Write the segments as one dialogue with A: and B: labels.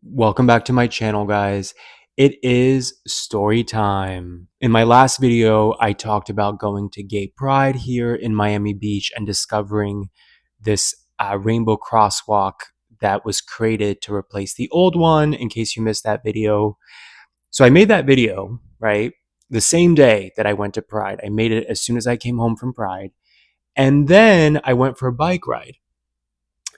A: Welcome back to my channel, guys. It is story time. In my last video, I talked about going to gay pride here in Miami Beach and discovering this rainbow crosswalk that was created to replace the old one, in case you missed that video. So I made that video, right? The same day that I went to Pride. I made it as soon as I came home from Pride. And then I went for a bike ride.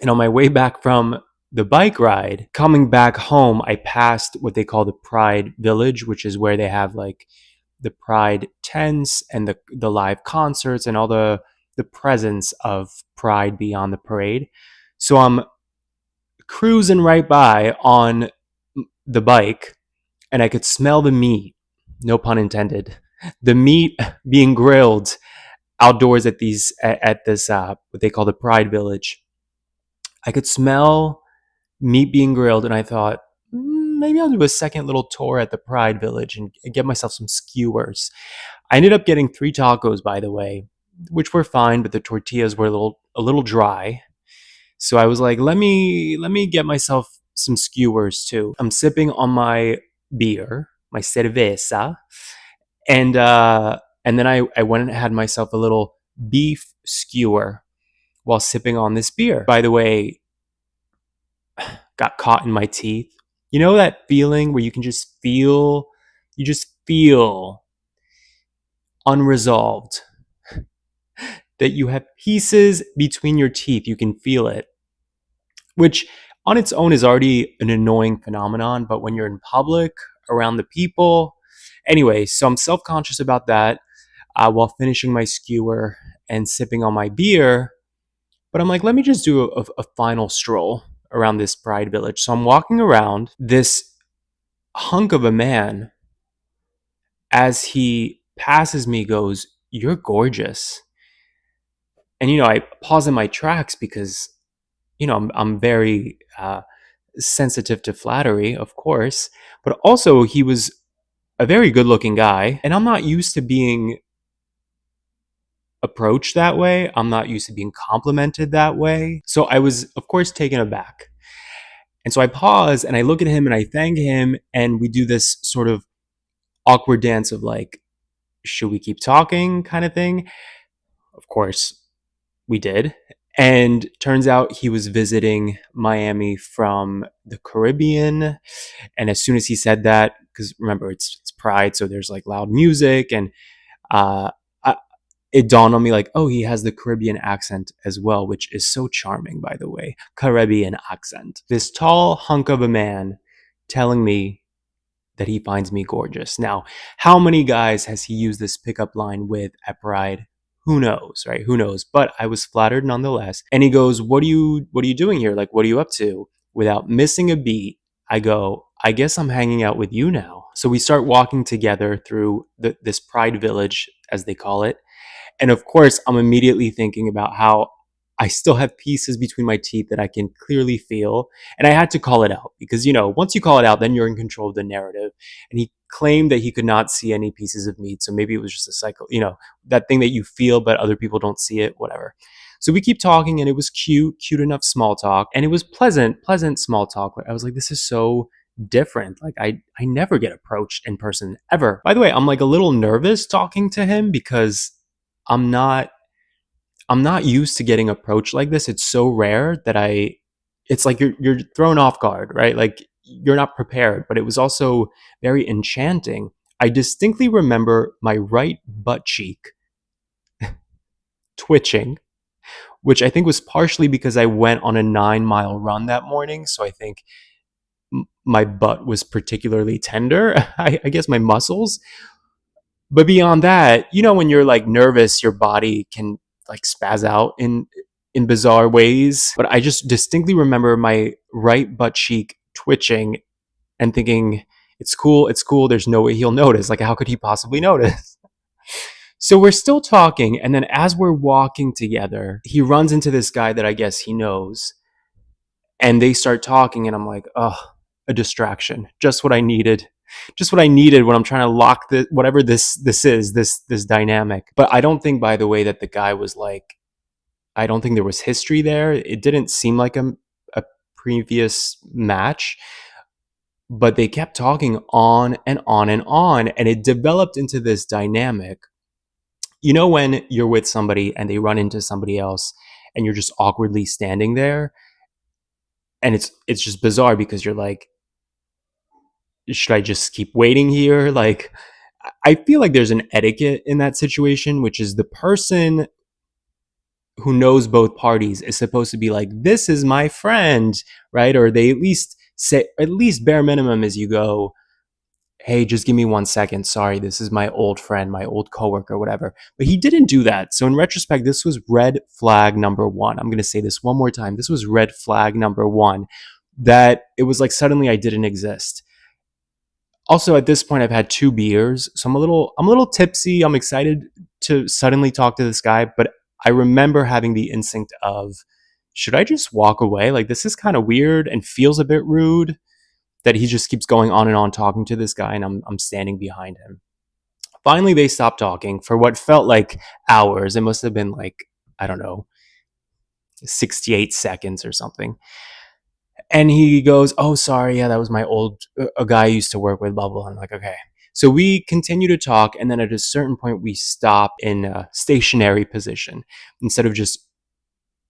A: And on my way back from the bike ride, coming back home, I passed what they call the Pride Village, which is where they have like the Pride tents and the live concerts and all the presence of Pride beyond the parade. So I'm cruising right by on the bike and I could smell the meat, no pun intended, the meat being grilled outdoors at this what they call the Pride Village. I could smell meat being grilled, and I thought, maybe I'll do a second little tour at the Pride Village and get myself some skewers. I ended up getting 3 tacos, by the way, which were fine, but the tortillas were a little dry. So I was like, let me get myself some skewers too. I'm sipping on my beer, my cerveza, and then I went and had myself a little beef skewer while sipping on this beer. By the way, got caught in my teeth. You know that feeling where you just feel unresolved, that you have pieces between your teeth. You can feel it, which on its own is already an annoying phenomenon. But when you're in public around the people, anyway, so I'm self-conscious about that while finishing my skewer and sipping on my beer. But I'm like, let me just do a final stroll around this Pride Village. So I'm walking around. This hunk of a man, as he passes me, goes, "You're gorgeous." And, I pause in my tracks because, I'm very sensitive to flattery, of course. But also, he was a very good looking guy. And I'm not used to being approached that way. I'm not used to being complimented that way. So I was, of course, taken aback. And so I pause and I look at him and I thank him. And we do this sort of awkward dance of like, should we keep talking kind of thing? Of course, we did. And turns out he was visiting Miami from the Caribbean. And as soon as he said that, because remember, it's Pride, so there's like loud music. And uh, it dawned on me like, oh, he has the Caribbean accent as well, which is so charming, by the way. Caribbean accent. This tall hunk of a man telling me that he finds me gorgeous. Now, how many guys has he used this pickup line with at Pride? Who knows, right? Who knows? But I was flattered nonetheless. And he goes, what are you doing here? Like, what are you up to? Without missing a beat, I go, I guess I'm hanging out with you now. So we start walking together through this Pride Village, as they call it. And of course, I'm immediately thinking about how I still have pieces between my teeth that I can clearly feel. And I had to call it out because, once you call it out, then you're in control of the narrative. And he claimed that he could not see any pieces of meat. So maybe it was just a cycle, that thing that you feel, but other people don't see it, whatever. So we keep talking and it was cute enough small talk. And it was pleasant small talk. I was like, this is so different. Like I never get approached in person ever. By the way, I'm like a little nervous talking to him because I'm not used to getting approached like this. It's so rare that it's like you're thrown off guard, right? Like you're not prepared, but it was also very enchanting. I distinctly remember my right butt cheek twitching, which I think was partially because I went on a 9-mile run that morning. So I think my butt was particularly tender. I guess my muscles. But beyond that, when you're like nervous, your body can like spaz out in bizarre ways. But I just distinctly remember my right butt cheek twitching and thinking, it's cool, there's no way he'll notice. Like, how could he possibly notice? So we're still talking, and then as we're walking together, he runs into this guy that I guess he knows, and they start talking, and I'm like, oh, a distraction. Just what I needed. Just what I needed when I'm trying to lock whatever this is, this dynamic. But I don't think, by the way, that the guy was like, I don't think there was history there. It didn't seem like a previous match. But they kept talking on and on and on, and it developed into this dynamic. You know, when you're with somebody and they run into somebody else and you're just awkwardly standing there, and it's just bizarre because you're like, should I just keep waiting here? Like, I feel like there's an etiquette in that situation, which is the person who knows both parties is supposed to be like, this is my friend, right? Or they at least say, at least bare minimum is you go, hey, just give me 1 second. Sorry, this is my old friend, my old coworker, whatever. But he didn't do that. So in retrospect, this was red flag number one. I'm going to say this one more time. This was red flag number one, that it was like suddenly I didn't exist. Also, at this point, I've had 2 beers, so I'm a little tipsy. I'm excited to suddenly talk to this guy, but I remember having the instinct of, should I just walk away? Like, this is kind of weird and feels a bit rude that he just keeps going on and on talking to this guy, and I'm standing behind him. Finally, they stopped talking for what felt like hours. It must have been like, I don't know, 68 seconds or something. And he goes, oh, sorry, yeah, that was my old, a guy I used to work with, blah, blah. I'm like, okay. So we continue to talk, and then at a certain point, we stop in a stationary position instead of just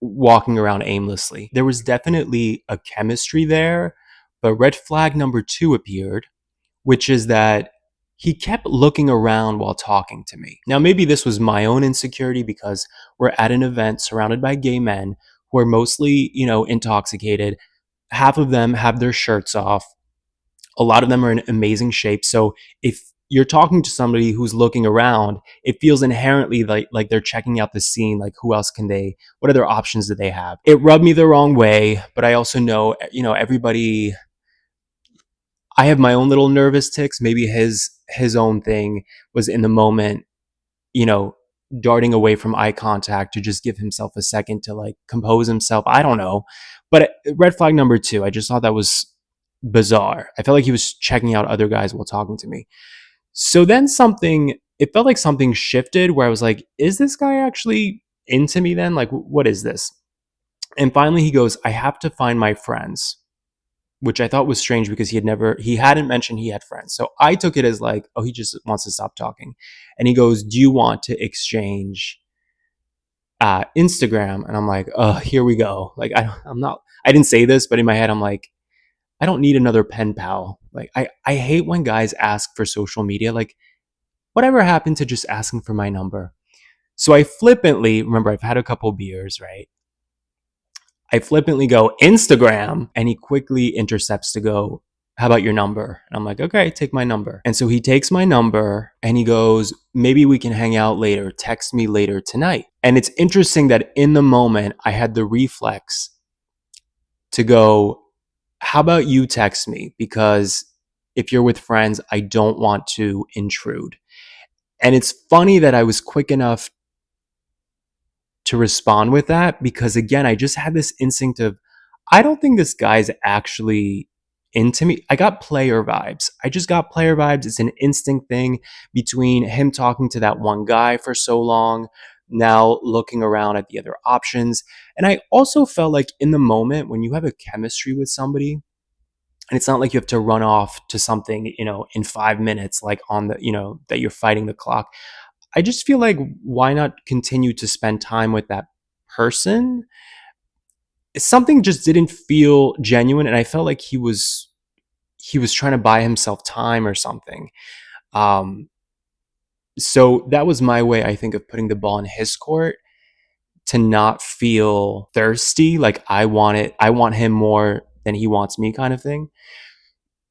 A: walking around aimlessly. There was definitely a chemistry there, but red flag number two appeared, which is that he kept looking around while talking to me. Now, maybe this was my own insecurity because we're at an event surrounded by gay men who are mostly, intoxicated. Half of them have their shirts off. A lot of them are in amazing shape. So if you're talking to somebody who's looking around, it feels inherently like they're checking out the scene. Like, who else can they, what other options do they have? It rubbed me the wrong way, but I also know, everybody, I have my own little nervous ticks. Maybe his own thing was in the moment, you know, darting away from eye contact to just give himself a second to like compose himself. I don't know. But red flag number two, I just thought that was bizarre. I felt like he was checking out other guys while talking to me. So then it felt like something shifted where I was like, is this guy actually into me then? Like, what is this? And finally he goes, I have to find my friends, which I thought was strange because he hadn't mentioned he had friends. So I took it as like, oh, he just wants to stop talking. And he goes, do you want to exchange Instagram? And I'm like, oh, here we go. Like, I didn't say this, but in my head, I'm like, I don't need another pen pal. Like, I hate when guys ask for social media. Like, whatever happened to just asking for my number? So I flippantly, remember, I've had a couple beers, right? I flippantly go, Instagram. And he quickly intercepts to go, how about your number? And I'm like, okay, take my number. And so he takes my number and he goes, maybe we can hang out later. Text me later tonight. And it's interesting that in the moment, I had the reflex to go, how about you text me? Because if you're with friends, I don't want to intrude. And it's funny that I was quick enough to respond with that because, again, I just had this instinct of, I don't think this guy's actually into me. I got player vibes. I just got player vibes. It's an instinct thing between him talking to that one guy for so long, now looking around at the other options. And I also felt like in the moment when you have a chemistry with somebody, and it's not like you have to run off to something, in 5 minutes, like on the, that you're fighting the clock. I just feel like, why not continue to spend time with that person? Something just didn't feel genuine, and I felt like he was trying to buy himself time or something. Um, so that was my way, I think, of putting the ball in his court to not feel thirsty, like I want him more than he wants me, kind of thing.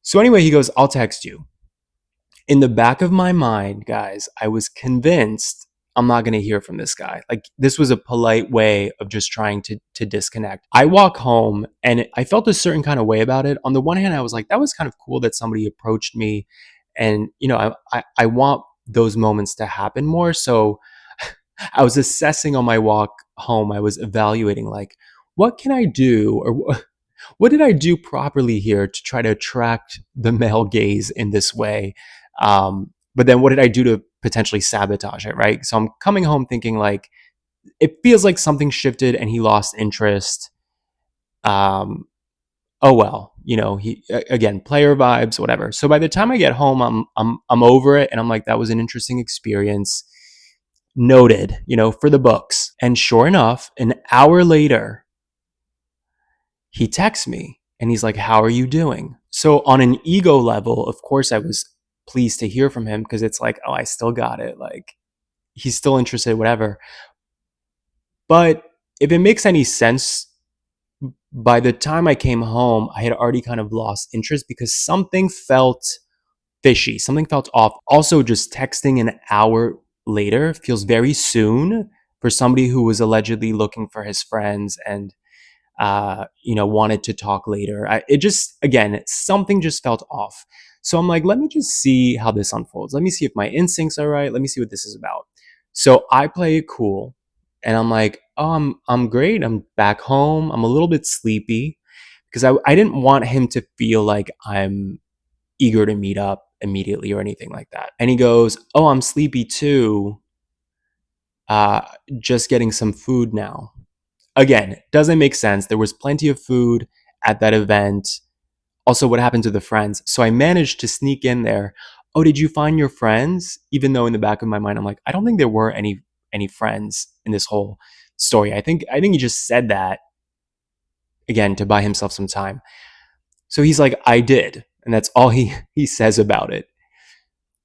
A: So anyway, he goes, I'll text you. In the back of my mind, guys, I was convinced I'm not going to hear from this guy. Like, this was a polite way of just trying to disconnect. I walk home and I felt a certain kind of way about it. On the one hand, I was like, that was kind of cool that somebody approached me, and I want those moments to happen more. So I was assessing on my walk home. I was evaluating, like, what can I do, or what did I do properly here to try to attract the male gaze in this way? But then what did I do to potentially sabotage it, right? So I'm coming home thinking, like, it feels like something shifted and he lost interest. Um, oh well, he again, player vibes, whatever. So by the time I get home, I'm over it, and I'm like, that was an interesting experience. Noted, for the books. And sure enough, an hour later, he texts me and he's like, how are you doing? So on an ego level, of course, I was pleased to hear from him because it's like, oh, I still got it. Like, he's still interested, whatever. But if it makes any sense, by the time I came home, I had already kind of lost interest because something felt fishy, something felt off. Also, just texting an hour later feels very soon for somebody who was allegedly looking for his friends and wanted to talk later. It just, again, something just felt off. So I'm like, let me just see how this unfolds. Let me see if my instincts are right. Let me see what this is about. So I play it cool, and I'm like, oh, I'm great. I'm back home. I'm a little bit sleepy because I didn't want him to feel like I'm eager to meet up immediately or anything like that. And he goes, oh, I'm sleepy too. Uh, just getting some food now. Again, doesn't make sense. There was plenty of food at that event. Also, what happened to the friends? So I managed to sneak in there. Oh, did you find your friends? Even though in the back of my mind, I'm like, I don't think there were any friends in this whole story. I think he just said that again to buy himself some time. So he's like, I did, and that's all he says about it.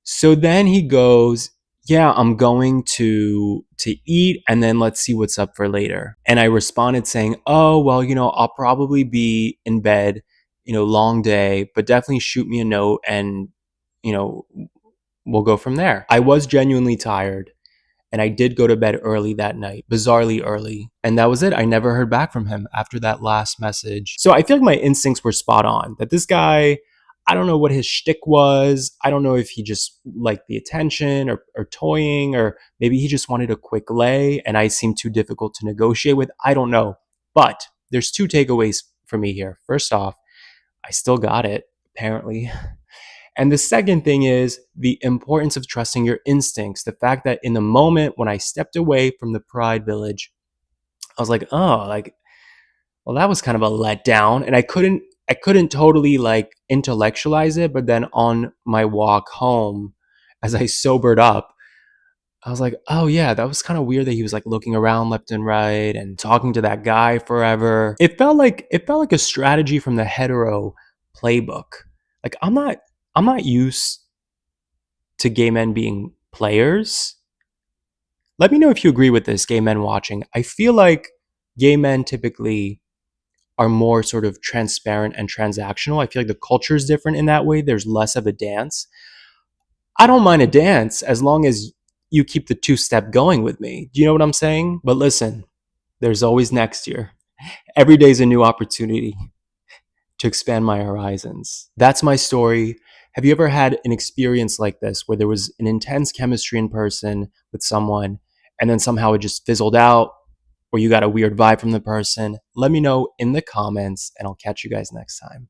A: So then he goes, yeah, I'm going to eat, and then let's see what's up for later. And I responded saying, oh, well, I'll probably be in bed, long day, but definitely shoot me a note and, you know, we'll go from there. I was genuinely tired, and I did go to bed early that night, bizarrely early. And that was it. I never heard back from him after that last message. So I feel like my instincts were spot on that this guy, I don't know what his shtick was. I don't know if he just liked the attention or toying, or maybe he just wanted a quick lay and I seemed too difficult to negotiate with. I don't know. But there's two takeaways for me here. First off, I still got it, apparently. And the second thing is the importance of trusting your instincts. The fact that in the moment when I stepped away from the Pride Village, I was like, oh, like, well, that was kind of a letdown. And I couldn't totally like intellectualize it. But then on my walk home, as I sobered up, I was like, oh yeah, that was kind of weird that he was like looking around left and right and talking to that guy forever. It felt like a strategy from the hetero playbook. Like I'm not used to gay men being players. Let me know if you agree with this, gay men watching. I feel like gay men typically are more sort of transparent and transactional. I feel like the culture is different in that way. There's less of a dance. I don't mind a dance as long as you keep the two-step going with me. Do you know what I'm saying? But listen, there's always next year. Every day's a new opportunity to expand my horizons. That's my story. Have you ever had an experience like this where there was an intense chemistry in person with someone and then somehow it just fizzled out, or you got a weird vibe from the person? Let me know in the comments and I'll catch you guys next time.